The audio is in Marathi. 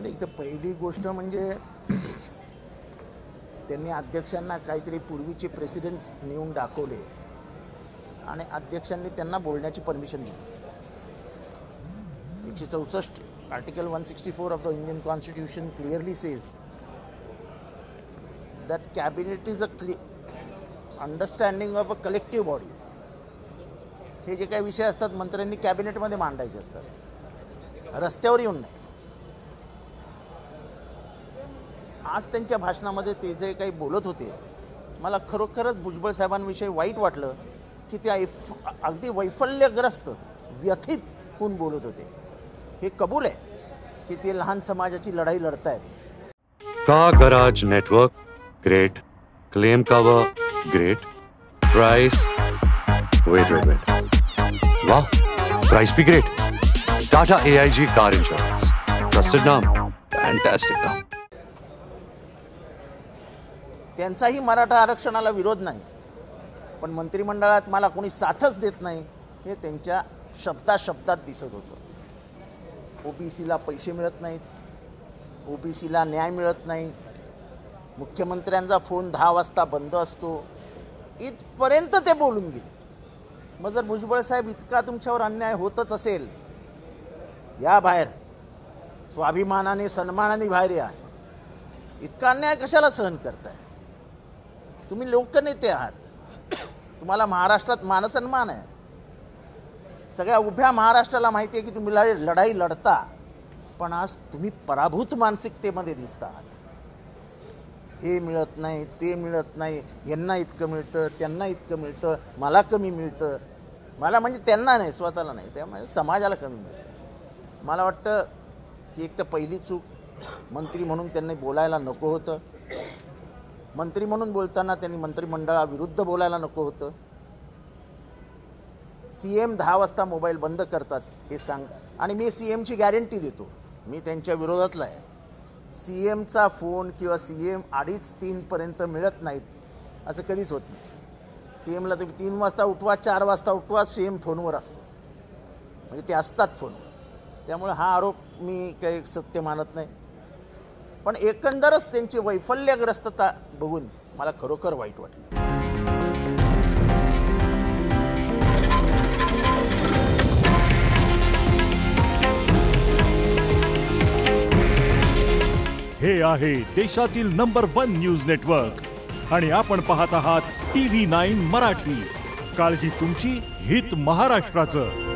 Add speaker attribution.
Speaker 1: इथं पहिली गोष्ट म्हणजे त्यांनी अध्यक्षांना काहीतरी पूर्वीचे प्रेसिडेंट्स नेऊन दाखवले आणि अध्यक्षांनी त्यांना बोलण्याची परमिशन दिली. 164 article 164 of the Indian constitution clearly says that cabinet is a understanding of a collective body. हे जे काही विषय असतात मंत्र्यांनी कॅबिनेटमध्ये मांडायचे असतात, रस्त्यावर येऊन नाही. आज त्यांच्या भाषणामध्ये ते जे काही बोलत होते, मला खरोखरच भुजबळ साहेबांविषयी वाईट वाटलं की ते अगदी वैफल्यग्रस्त व्यथित होऊन बोलत होते. हे कबूल आहे की ते लहान समाजाची लढाई लढतायत.
Speaker 2: Car garage network great, claim cover great, price wait wow, price be great. Tata AIG car insurance, trusted naam, fantastic naam.
Speaker 1: त्यांचाही मराठा आरक्षणाला विरोध नाही, पण मंत्रिमंडळात मला कोणी साथच देत नाही हे त्यांच्या शब्दात दिसत होतं. ओबीसीला पैसे मिळत नाहीत, ओबीसीला न्याय मिळत नाही, मुख्यमंत्र्यांचा फोन 10 वाजता बंद असतो, इथपर्यंत ते बोलून गेले. मग जर भुजबळ साहेब इतका तुमच्यावर अन्याय होतच असेल, या बाहेर स्वाभिमानाने सन्मानाने बाहेर या. इतका अन्याय कशाला सहन करताय? तुम्ही लोकनेते आहात, तुम्हाला महाराष्ट्रात मानसन्मान आहे. सगळ्या उभ्या महाराष्ट्राला माहिती आहे की तुम्ही लढाई लढता, पण आज तुम्ही पराभूत मानसिकतेमध्ये दिसता आहात. हे मिळत नाही, ते मिळत नाही, यांना इतकं मिळतं, त्यांना इतकं मिळतं, मला कमी मिळतं. मला म्हणजे त्यांना नाही, स्वतःला नाही, त्यामुळे समाजाला कमी मिळतं. मला वाटतं की एक तर पहिली चूक, मंत्री म्हणून त्यांनी बोलायला नको होतं. मंत्री म्हणून बोलताना त्यांनी मंत्रिमंडळाविरुद्ध बोलायला नको होतं. CM 10 वाजता मोबाईल बंद करतात हे सांग, आणि मी CMची गॅरंटी देतो, मी त्यांच्या विरोधातला आहे. CMचा फोन किंवा CM 2:30-3 पर्यंत मिळत नाहीत असं कधीच होत नाही. CMला तुम्ही 3 वाजता उठवा, 4 वाजता उठवा, CM फोनवर असतो, म्हणजे ते असतात फोनवर. त्यामुळे हा आरोप मी काही सत्य मानत नाही, पण एकंदरच त्यांची वैफल्यग्रस्तता बघून मला खरोखर वाईट वाटलं.
Speaker 3: हे आहे देशातील नंबर 1 न्यूज नेटवर्क आणि आपण पाहत आहात TV9 मराठी. काळजी तुमची, हित महाराष्ट्राचं.